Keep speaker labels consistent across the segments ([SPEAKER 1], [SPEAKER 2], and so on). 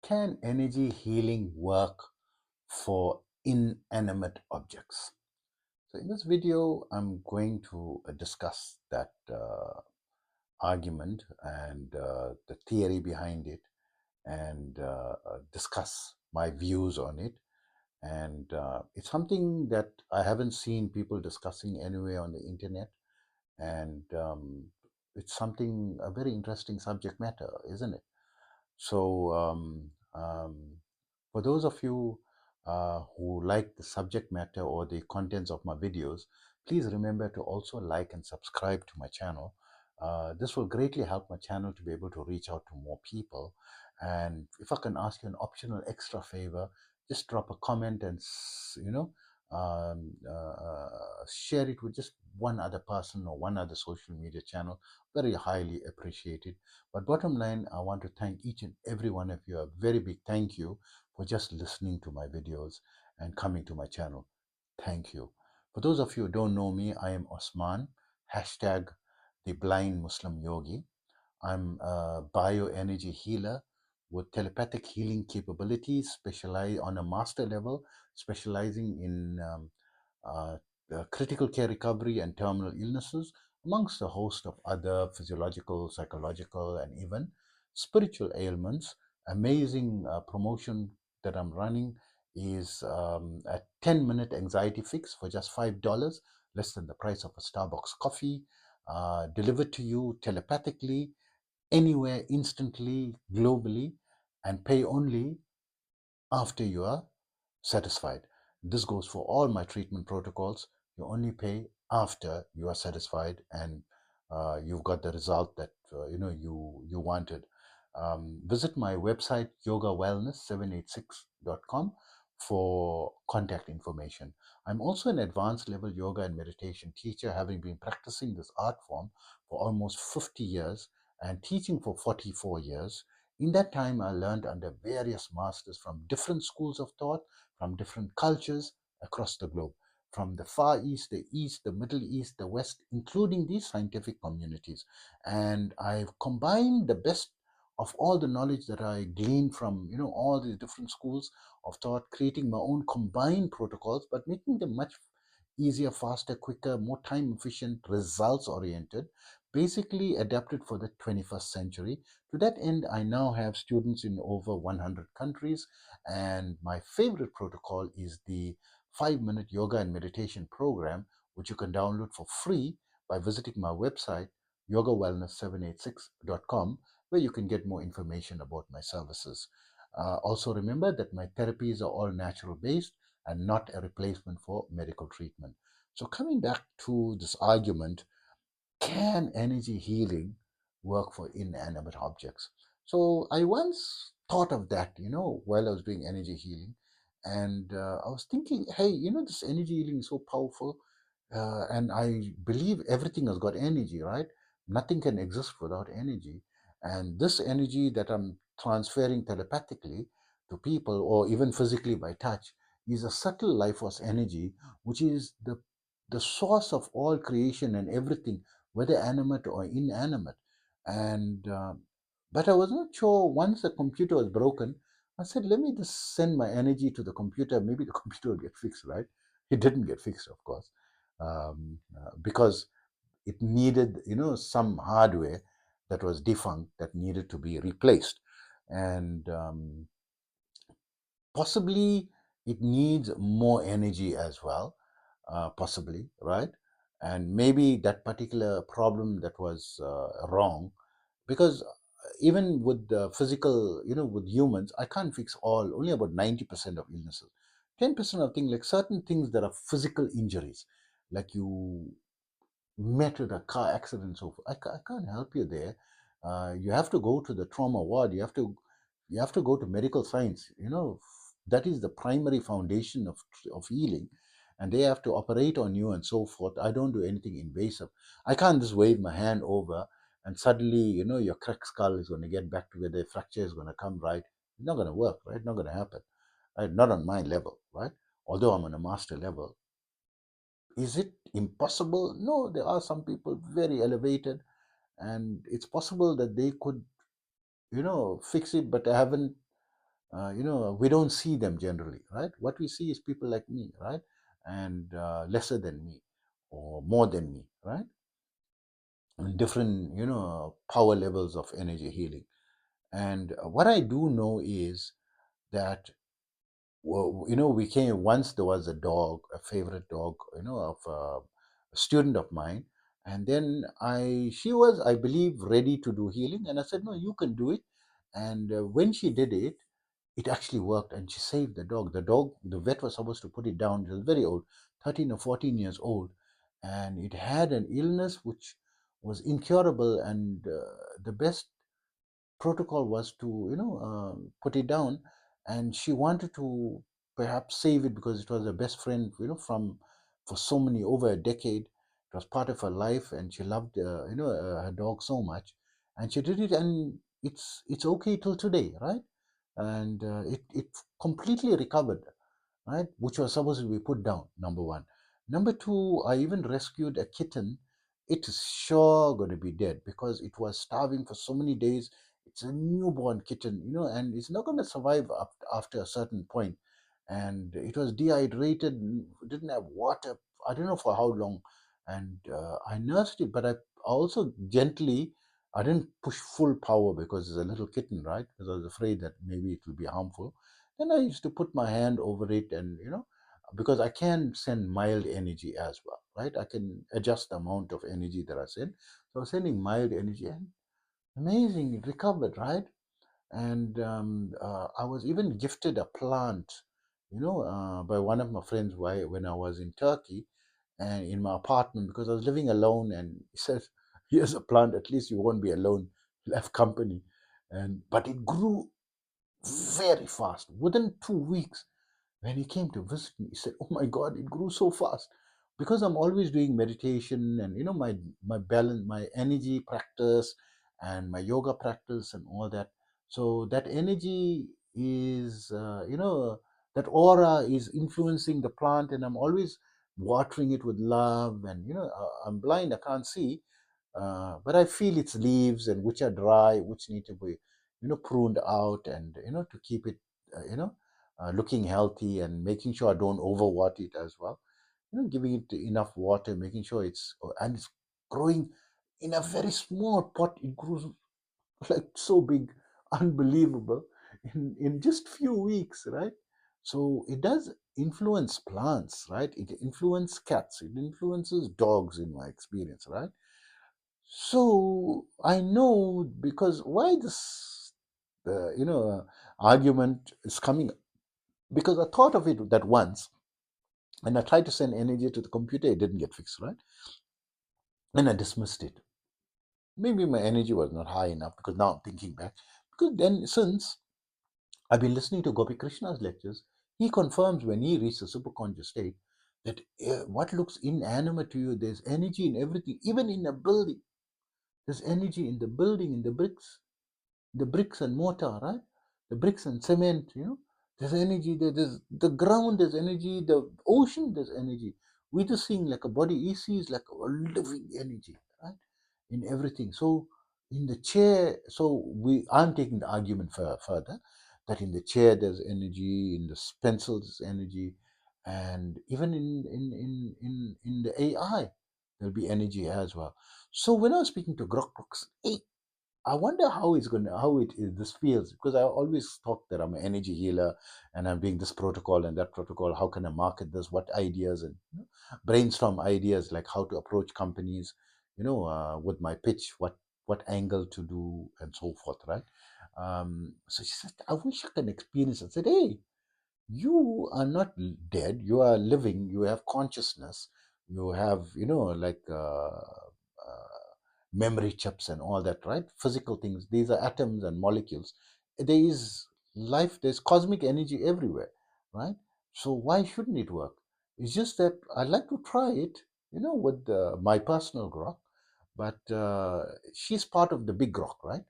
[SPEAKER 1] Can energy healing work for inanimate objects? So in this video, I'm going to discuss that argument and the theory behind it and discuss my views on it. And it's something that I haven't seen people discussing anywhere on the internet. And it's something, a very interesting subject matter, isn't it? So, for those of you who like the subject matter or the contents of my videos, please remember to also like and subscribe to my channel. This will greatly help my channel to be able to reach out to more people. And if I can ask you an optional extra favor, just drop a comment and share it with just one other person or one other social media channel. Very highly appreciated. But bottom line, I want to thank each and every one of you. A very big thank you for just listening to my videos and coming to my channel. Thank you. For those of you who don't know me, I am Osman, hashtag the blind Muslim yogi. I'm a bioenergy healer with telepathic healing capabilities, specialize on a master level, specializing in critical care recovery and terminal illnesses, amongst a host of other physiological, psychological, and even spiritual ailments. Amazing promotion that I'm running is a 10-minute anxiety fix for just $5, less than the price of a Starbucks coffee, delivered to you telepathically, anywhere, instantly, globally, and pay only after you are satisfied. This goes for all my treatment protocols. You only pay after you are satisfied and you've got the result that you wanted. Visit my website yogawellness786.com for contact information. I'm also an advanced level yoga and meditation teacher, having been practicing this art form for almost 50 years and teaching for 44 years. In that time, I learned under various masters from different schools of thought, from different cultures across the globe, from the Far East, the Middle East, the West, including these scientific communities. And I've combined the best of all the knowledge that I gleaned from, all these different schools of thought, creating my own combined protocols, but making them much easier, faster, quicker, more time efficient, results oriented, basically adapted for the 21st century. To that end, I now have students in over 100 countries, and my favorite protocol is the 5-minute yoga and meditation program, which you can download for free by visiting my website, yogawellness786.com, where you can get more information about my services. Also, remember that my therapies are all natural based and not a replacement for medical treatment. So, coming back to this argument, can energy healing work for inanimate objects? So, I once thought of that, while I was doing energy healing. And I was thinking, hey, this energy healing is so powerful. And I believe everything has got energy, right? Nothing can exist without energy. And this energy that I'm transferring telepathically to people or even physically by touch is a subtle life force energy, which is the source of all creation and everything, whether animate or inanimate. And but I was not sure. Once the computer was broken, I said, let me just send my energy to the computer. Maybe the computer will get fixed, right? It didn't get fixed, of course, because it needed, some hardware that was defunct that needed to be replaced. And possibly it needs more energy as well, possibly, right? And maybe that particular problem that was wrong, because even with the physical, with humans, I can't fix only about 90% of illnesses. 10% of things, like certain things that are physical injuries, like you met with a car accident, so forth. I can't help you there. You have to go to the trauma ward. You have to go to medical science. That is the primary foundation of healing, and they have to operate on you and so forth. I don't do anything invasive. I can't just wave my hand over and suddenly, your cracked skull is going to get back together, fracture is going to come right. It's not going to work, right? Not going to happen, right? Not on my level, right? Although I'm on a master level. Is it impossible? No, there are some people very elevated, and it's possible that they could, fix it, but I haven't we don't see them generally, right? What we see is people like me, right? And lesser than me or more than me, right? And different, power levels of energy healing. And what I do know is that, well, we came once. There was a dog, a favorite dog, of a student of mine, and then she was, I believe, ready to do healing, and I said, no, you can do it. And when she did it, it actually worked, and she saved the dog. The dog, the vet was supposed to put it down. It was very old, 13 or 14 years old, and it had an illness which was incurable, and the best protocol was to put it down, and she wanted to perhaps save it because it was her best friend, from for so many over a decade. It was part of her life, and she loved her dog so much, and she did it, and it's okay till today, right? And it completely recovered, right? Which was supposed to be put down, number one. Number two, I even rescued a kitten. It is sure going to be dead because it was starving for so many days. It's a newborn kitten, and it's not going to survive after a certain point. And it was dehydrated, didn't have water, I don't know for how long. And I nursed it, but I also gently, I didn't push full power because it's a little kitten, right? Because I was afraid that maybe it will be harmful. Then I used to put my hand over it, and because I can send mild energy as well, right? I can adjust the amount of energy that I send. So I was sending mild energy, and amazing, it recovered, right? And I was even gifted a plant, by one of my friends when I was in Turkey and in my apartment, because I was living alone. And he says, "Here's a plant. At least you won't be alone. You'll have company." And but it grew very fast. Within 2 weeks, when he came to visit me, he said, "Oh my God, it grew so fast." Because I'm always doing meditation, and my balance, my energy practice, and my yoga practice, and all that. So that energy is, that aura is influencing the plant, and I'm always watering it with love. And I'm blind, I can't see, but I feel its leaves, and which are dry, which need to be, pruned out, and to keep it, looking healthy, and making sure I don't overwater it as well. Giving it enough water, making sure and it's growing in a very small pot. It grows like so big, unbelievable, in just few weeks, right? So it does influence plants, right? It influences cats, it influences dogs, in my experience, right? So I know, because why this argument is coming, because I thought of it that once, and I tried to send energy to the computer, it didn't get fixed, right? And I dismissed it. Maybe my energy was not high enough, because now I'm thinking back. Because then, since I've been listening to Gopi Krishna's lectures, he confirms when he reaches the superconscious state that what looks inanimate to you, there's energy in everything, even in a building. There's energy in the building, in the bricks and mortar, right? The bricks and cement, there's energy there. There's the ground, there's energy. The ocean, there's energy. We're just seeing like a body. EC is like a living energy, right? In everything. So in the chair, I'm taking the argument further, that in the chair there's energy, in the pencil there's energy, and even in the AI there'll be energy as well. So when I was speaking to Grok, I wonder how it is this feels, because I always talk that I'm an energy healer, and I'm doing this protocol and that protocol. How can I market this? What ideas, and brainstorm ideas like how to approach companies, with my pitch, what angle to do, and so forth, right? So she said, "I wish I can experience it." I said, "Hey, you are not dead. You are living. You have consciousness. You have, like memory chips and all that, right? Physical things. These are atoms and molecules. There is life. There's cosmic energy everywhere, right? So why shouldn't it work? It's just that I'd like to try it, with my personal grok. But she's part of the big grok, right?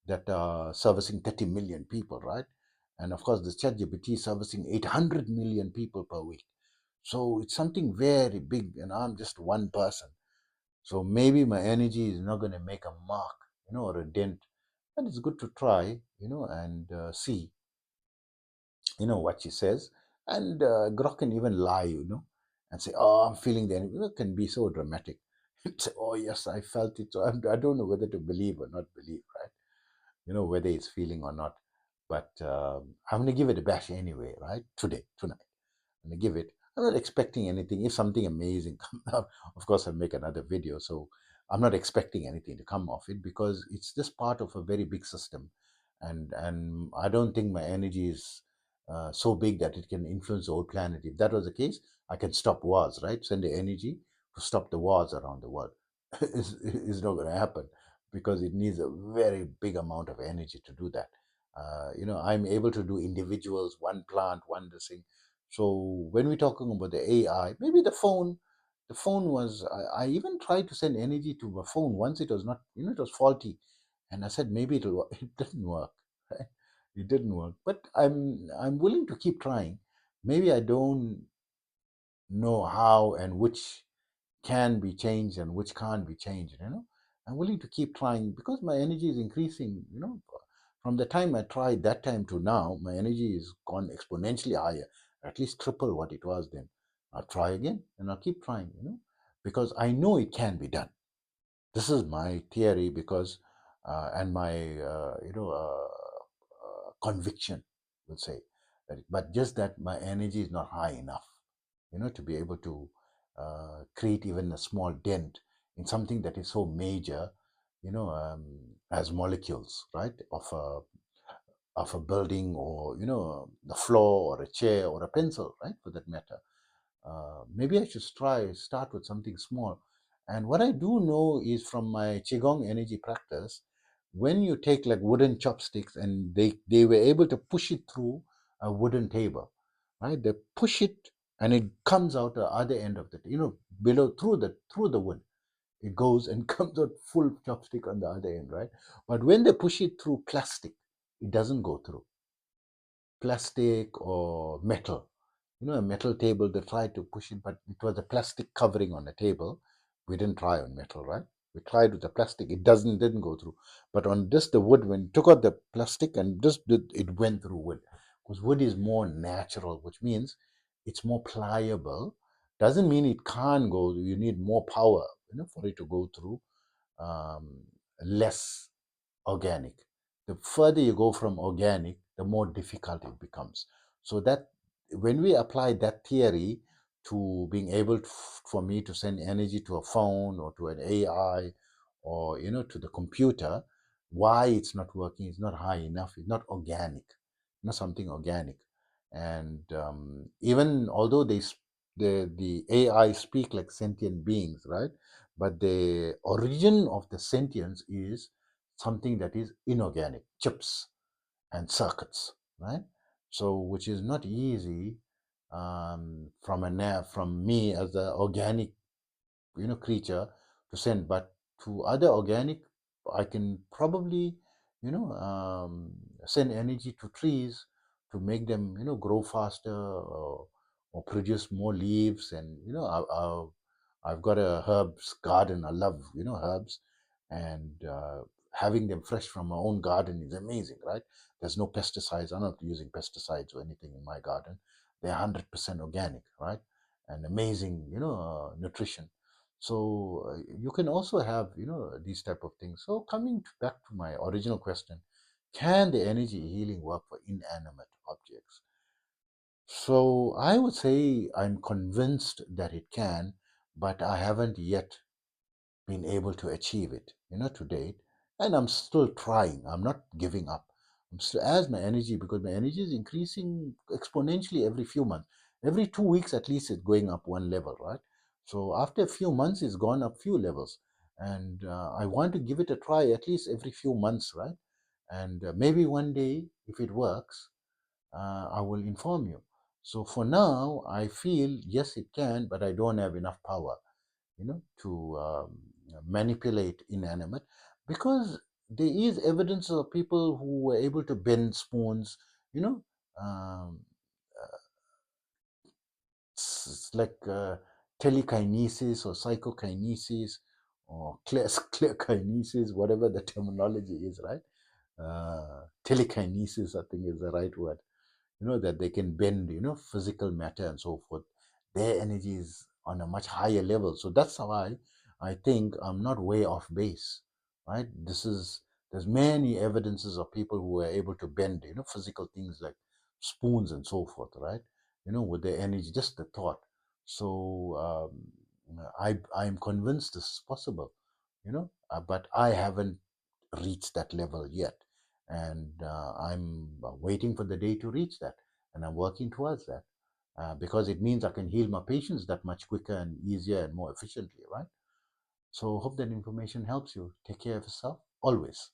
[SPEAKER 1] That servicing 30 million people, right? And of course, the ChatGPT is servicing 800 million people per week. So it's something very big, and I'm just one person. So maybe my energy is not going to make a mark, or a dent. But it's good to try, and see. what she says. And Grok can even lie, and say, oh, I'm feeling the energy. It can be so dramatic. Say, oh, yes, I felt it. So I don't know whether to believe or not believe, right? Whether it's feeling or not. But I'm going to give it a bash anyway, right? Tonight. I'm going to give it. I'm not expecting anything. If something amazing comes out, of course, I'll make another video. So I'm not expecting anything to come off it because it's just part of a very big system. And I don't think my energy is so big that it can influence the whole planet. If that was the case, I can stop wars, right? Send the energy to stop the wars around the world. It's not going to happen because it needs a very big amount of energy to do that. I'm able to do individuals, one plant, one this thing. So when we're talking about the AI, maybe the phone was, I even tried to send energy to a phone once. It was not, it was faulty. And I said, maybe it'll work. It didn't work. Right? It didn't work. But I'm willing to keep trying. Maybe I don't know how and which can be changed and which can't be changed. I'm willing to keep trying because my energy is increasing. From the time I tried that time to now, my energy is gone exponentially higher, at least triple what it was then. I'll try again and I'll keep trying, because I know it can be done. This is my theory because, and my, conviction would say that, but just that my energy is not high enough, to be able to create even a small dent in something that is so major, as molecules, right, of a building, or the floor or a chair or a pencil, right, for that matter. Maybe I should start with something small. And what I do know is from my Qigong energy practice, when you take like wooden chopsticks and they were able to push it through a wooden table, right? They push it and it comes out the other end of below through the wood. It goes and comes out full chopstick on the other end, right? But when they push it through plastic, it doesn't go through plastic or metal. A metal table, they tried to push it, but it was a plastic covering on the table. We didn't try on metal, right? We tried with the plastic. It didn't go through. But on this, the wood, when you took out the plastic and it went through wood. Because wood is more natural, which means it's more pliable. Doesn't mean it can't go. You need more power, for it to go through. Um, Less organic. The further you go from organic, the more difficult it becomes. So that when we apply that theory to being able for me to send energy to a phone or to an AI or to the computer, why it's not working, it's not high enough, it's not organic, not something organic. And even although the AI speak like sentient beings, right? But the origin of the sentience is something that is inorganic, chips and circuits, right? So, which is not easy from me as an organic, creature to send, but to other organic, I can probably, send energy to trees to make them, grow faster or produce more leaves. And I've got a herbs garden. I love, herbs, and having them fresh from my own garden is amazing, right? There's no pesticides. I'm not using pesticides or anything in my garden. They're 100% organic, right? And amazing, nutrition. So you can also have, these type of things. So coming back to my original question, can the energy healing work for inanimate objects? So I would say I'm convinced that it can, but I haven't yet been able to achieve it, to date. And I'm still trying. I'm not giving up. I'm still, as my energy, because my energy is increasing exponentially every few months. Every 2 weeks at least it's going up one level, right? So after a few months it's gone up few levels. And I want to give it a try at least every few months, right? And maybe one day, if it works, I will inform you. So for now, I feel yes, it can, but I don't have enough power, to manipulate inanimate, because there is evidence of people who were able to bend spoons, you know, um, it's like telekinesis or psychokinesis or clear whatever the terminology is, right? Telekinesis, I think, is the right word. that they can bend, physical matter and so forth. Their energy is on a much higher level. So that's why I think I'm not way off base, right? There's many evidences of people who are able to bend, physical things like spoons and so forth, right? With their energy, just the thought. So I'm convinced this is possible, but I haven't reached that level yet. And I'm waiting for the day to reach that. And I'm working towards that because it means I can heal my patients that much quicker and easier and more efficiently, right? So hope that information helps you. Take care of yourself always.